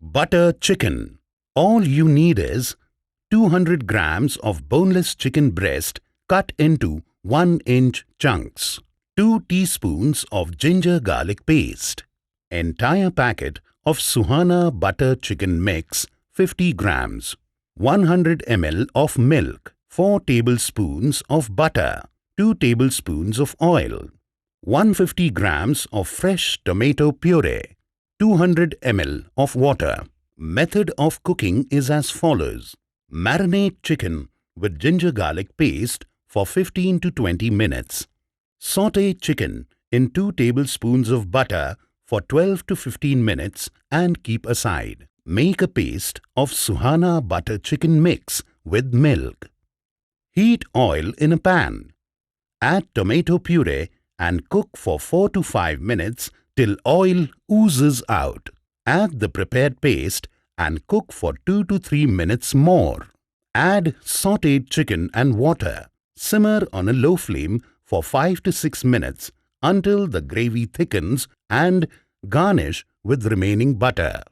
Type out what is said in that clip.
Butter chicken. All you need is 200 grams of boneless chicken breast cut into 1-inch chunks, 2 teaspoons of ginger garlic paste, entire packet of Suhana butter chicken mix 50 grams, 100 ml of milk, 4 tablespoons of butter, 2 tablespoons of oil, 150 grams of fresh tomato puree, 200 ml of water. Method of cooking is as follows. Marinate chicken with ginger garlic paste for 15 to 20 minutes. Sauté chicken in 2 tablespoons of butter for 12 to 15 minutes and keep aside. Make a paste of Suhana butter chicken mix with milk. Heat oil in a pan. Add tomato puree and cook for 4 to 5 minutes till oil oozes out. Add the prepared paste and cook for 2 to 3 minutes more. Add sautéed chicken and water. Simmer on a low flame for 5 to 6 minutes until the gravy thickens and garnish with remaining butter.